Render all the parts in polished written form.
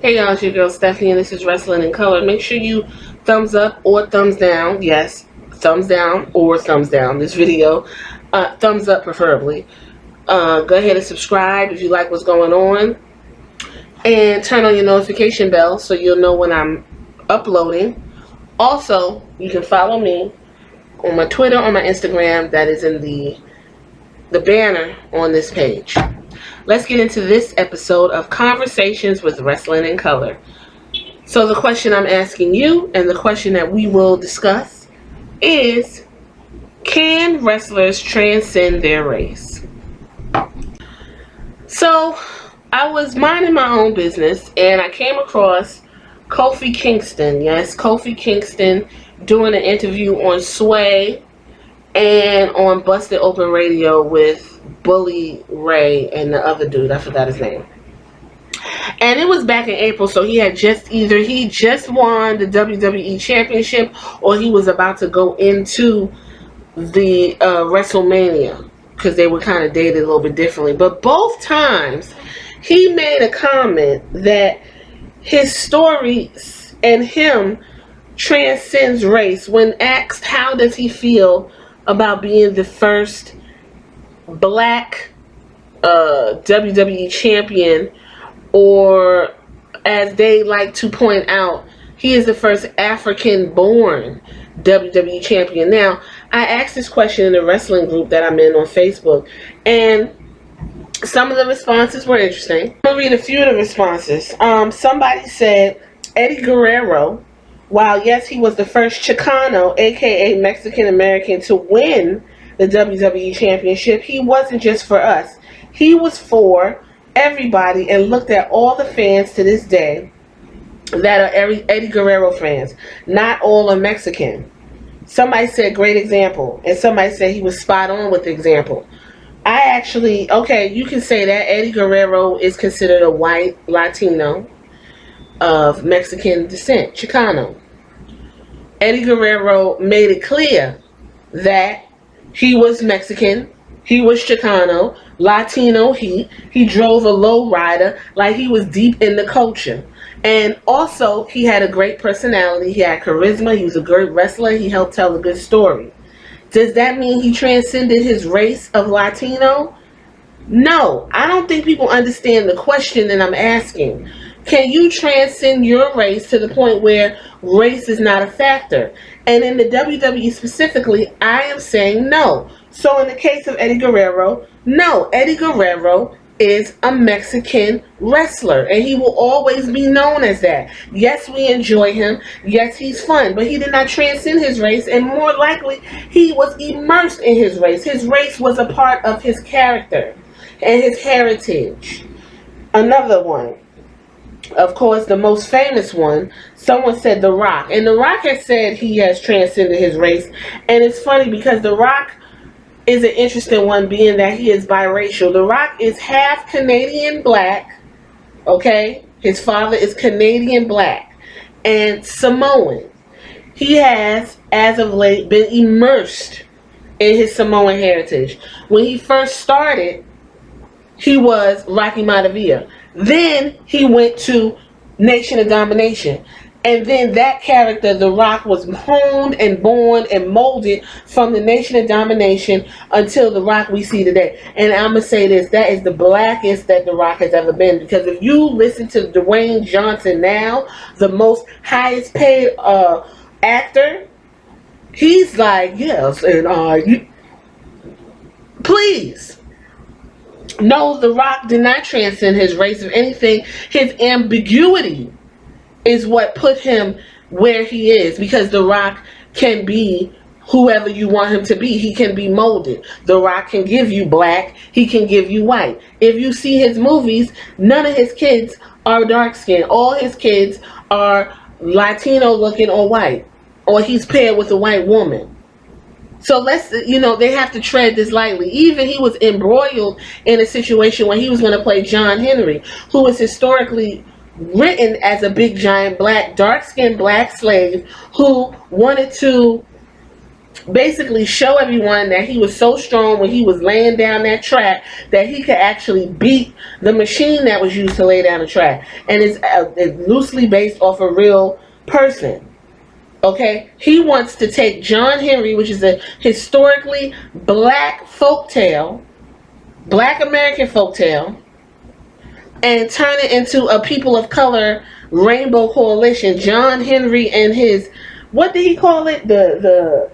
Hey y'all, it's your girl Stephanie and this is Wrestling in Color. Make sure you thumbs up or thumbs down. Yes, thumbs down or thumbs down this video. Thumbs up preferably. Go ahead and subscribe if you like what's going on. And turn on your notification bell so you'll know when I'm uploading. Also, you can follow me on my Twitter or my Instagram that is in the banner on this page. Let's get into this episode of Conversations with Wrestling in Color. So the question I'm asking you and the question that we will discuss is, can wrestlers transcend their race? So I was minding my own business and I came across Kofi Kingston. Yes, Kofi Kingston doing an interview on Sway and on Busted Open Radio with Bully Ray and the other dude. I forgot his name. And it was back in April, so he just won the WWE Championship or he was about to go into the WrestleMania because they were kind of dated a little bit differently. But both times he made a comment that his story and him transcends race. When asked how does he feel about being the first black WWE champion, or as they like to point out, he is the first African-born WWE champion. Now, I asked this question in the wrestling group that I'm in on Facebook, and some of the responses were interesting. I'm going to read a few of the responses. Somebody said, Eddie Guerrero, while yes, he was the first Chicano, aka Mexican-American, to win the WWE Championship, he wasn't just for us. He was for everybody, and looked at all the fans to this day that are Eddie Guerrero fans. Not all are Mexican. Somebody said great example, and somebody said he was spot on with the example. I actually, okay, you can say that Eddie Guerrero is considered a white Latino of Mexican descent, Chicano. Eddie Guerrero made it clear that he was Mexican, he was Chicano, Latino. He drove a low rider, like he was deep in the culture. And also, he had a great personality. He had charisma. He was a great wrestler. He helped tell a good story. Does that mean he transcended his race of Latino? No, I don't think people understand the question that I'm asking. Can you transcend your race to the point where race is not a factor? And in the WWE specifically, I am saying no. So in the case of Eddie Guerrero, no, Eddie Guerrero is a Mexican wrestler, and he will always be known as that. Yes, we enjoy him. Yes, he's fun, but he did not transcend his race, and more likely, he was immersed in his race. His race was a part of his character and his heritage. Another one, of course, the most famous one, someone said The Rock. And The Rock has said he has transcended his race. And it's funny because The Rock is an interesting one, being that he is biracial. The Rock is half Canadian black, okay? His father is Canadian black and Samoan. He has, as of late, been immersed in his Samoan heritage. When he first started, he was Rocky Maivia. Then he went to Nation of Domination. And then that character, The Rock, was honed and born and molded from the Nation of Domination until The Rock we see today. And I'm going to say this, that is the blackest that The Rock has ever been. Because if you listen to Dwayne Johnson now, the most highest paid actor, he's like, yes, and please. No, The Rock did not transcend his race. If anything, his ambiguity is what put him where he is, because The Rock can be whoever you want him to be. He can be molded. The Rock can give you black. He can give you white. If you see his movies, none of his kids are dark skinned. All his kids are Latino looking or white, or he's paired with a white woman. So let's, they have to tread this lightly. Even he was embroiled in a situation where he was going to play John Henry, who is historically written as a big giant black, dark-skinned black slave who wanted to basically show everyone that he was so strong when he was laying down that track that he could actually beat the machine that was used to lay down the track. And it's loosely based off a real person. Okay, he wants to take John Henry, which is a historically black folktale, black American folktale, and turn it into a people of color rainbow coalition. John Henry and his, what did he call it? The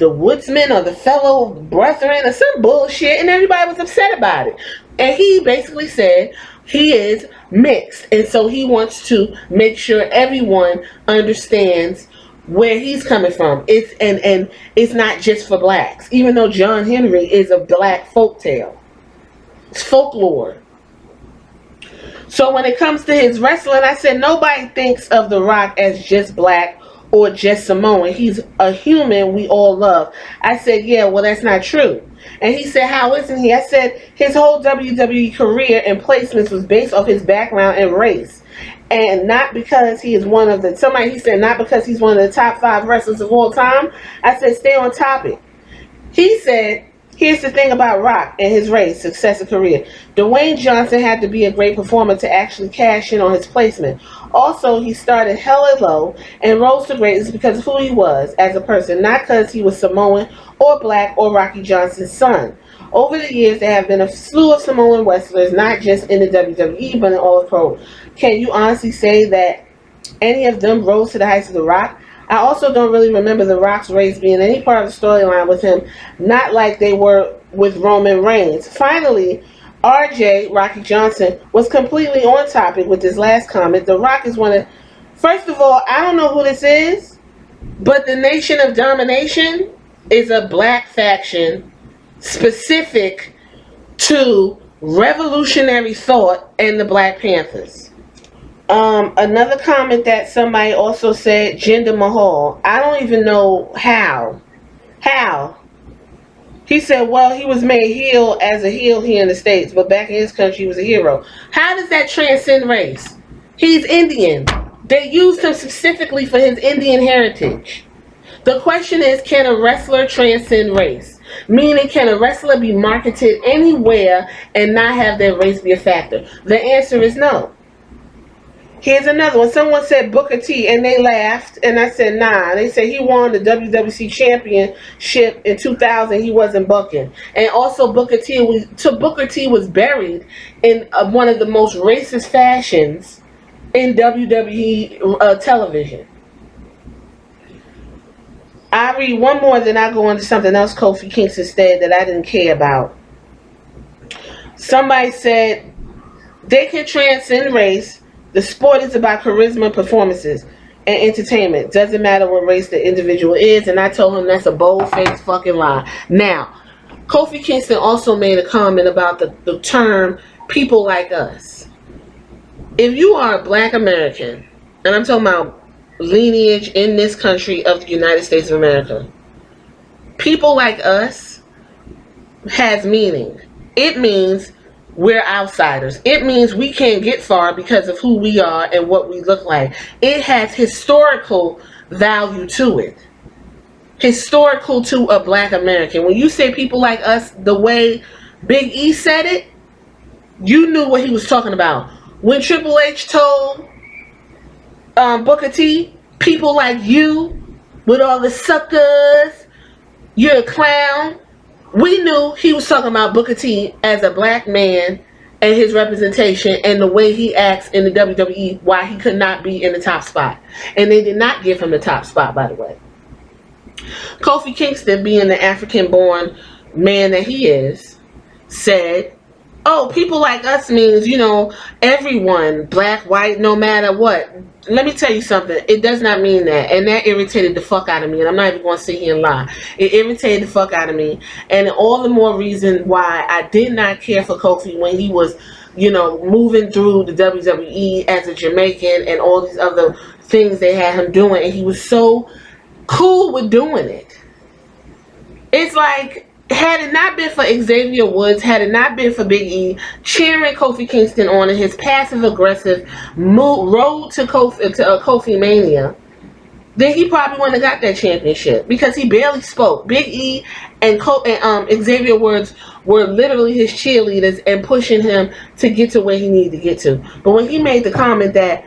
woodsman or the fellow brethren or some bullshit, and everybody was upset about it. And he basically said he is mixed, and so he wants to make sure everyone understands where he's coming from. And it's not just for blacks, even though John Henry is a black folktale. It's folklore. So when it comes to his wrestling, I said nobody thinks of The Rock as just black or just Samoan. He's a human we all love. I said, yeah, well, that's not true. And he said, how isn't he? I said his whole WWE career and placements was based off his background and race. And not because he is one of the, he said, not because he's one of the top 5 wrestlers of all time. I said, stay on topic. He said, here's the thing about Rock and his race, success, and career. Dwayne Johnson had to be a great performer to actually cash in on his placement. Also, he started hella low and rose to greatness because of who he was as a person, not because he was Samoan or black or Rocky Johnson's son. Over the years, there have been a slew of Samoan wrestlers, not just in the WWE, but in all of pro. Can you honestly say that any of them rose to the heights of The Rock? I also don't really remember The Rock's race being any part of the storyline with him, not like they were with Roman Reigns. Finally, RJ, Rocky Johnson, was completely on topic with his last comment. The Rock is one of... First of all, I don't know who this is, but the Nation of Domination is a black faction specific to revolutionary thought and the Black Panthers. Another comment that somebody also said, Jinder Mahal. I don't even know how. How? He said, well, he was made heel as a heel here in the States, but back in his country he was a hero. How does that transcend race? He's Indian. They used him specifically for his Indian heritage. The question is, can a wrestler transcend race? Meaning, can a wrestler be marketed anywhere and not have their race be a factor? The answer is no. Here's another one. Someone said Booker T, and they laughed, and I said, nah. They said he won the WWC Championship in 2000. He wasn't booking. And also Booker T was buried in one of the most racist fashions in WWE television. I read one more, then I go on to something else Kofi Kingston said that I didn't care about. Somebody said they can transcend race. The sport is about charisma, performances, and entertainment. Doesn't matter what race the individual is. And I told him that's a bold-faced fucking lie. Now, Kofi Kingston also made a comment about the term people like us. If you are a black American, and I'm talking about lineage in this country of the United States of America, people like us has meaning. It means we're outsiders. It means we can't get far because of who we are and what we look like. It has historical value to it. Historical to a black American. When you say people like us, the way Big E said it, you knew what he was talking about. When Triple H told Booker T, people like you, with all the suckers, you're a clown. We knew he was talking about Booker T as a black man and his representation and the way he acts in the WWE, why he could not be in the top spot. And they did not give him the top spot, by the way. Kofi Kingston, being the African-born man that he is, said, oh, people like us means, you know, everyone, black, white, no matter what. Let me tell you something. It does not mean that. And that irritated the fuck out of me. And I'm not even going to sit here and lie. It irritated the fuck out of me. And all the more reason why I did not care for Kofi when he was, you know, moving through the WWE as a Jamaican and all these other things they had him doing. And he was so cool with doing it. It's like, had it not been for Xavier Woods, had it not been for Big E cheering Kofi Kingston on in his passive-aggressive road to Kofi Mania, then he probably wouldn't have got that championship because he barely spoke. Big E and Xavier Woods were literally his cheerleaders and pushing him to get to where he needed to get to. But when he made the comment that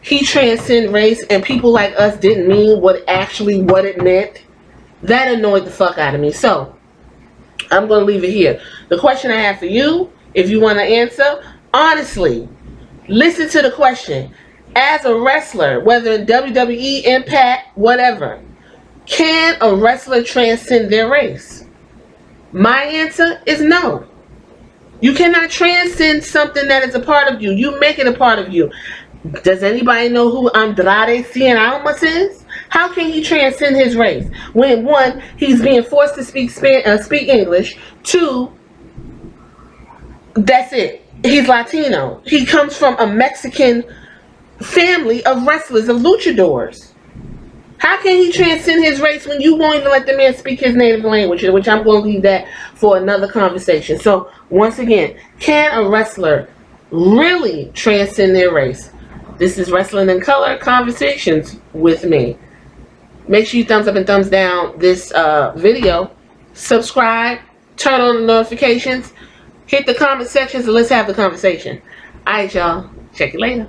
he transcend race and people like us didn't mean what it meant, that annoyed the fuck out of me. So I'm going to leave it here. The question I have for you, if you want to answer, honestly, listen to the question. As a wrestler, whether in WWE, Impact, whatever, can a wrestler transcend their race? My answer is no. You cannot transcend something that is a part of you. You make it a part of you. Does anybody know who Andrade Cien Almas is? How can he transcend his race? When one, he's being forced to speak English. Two, that's it. He's Latino. He comes from a Mexican family of wrestlers, of luchadors. How can he transcend his race when you won't even let the man speak his native language? Which I'm going to leave that for another conversation. So, once again, can a wrestler really transcend their race? This is Wrestling in Color Conversations with me. Make sure you thumbs up and thumbs down this video. Subscribe. Turn on the notifications. Hit the comment sections and let's have the conversation. Alright, y'all. Check you later.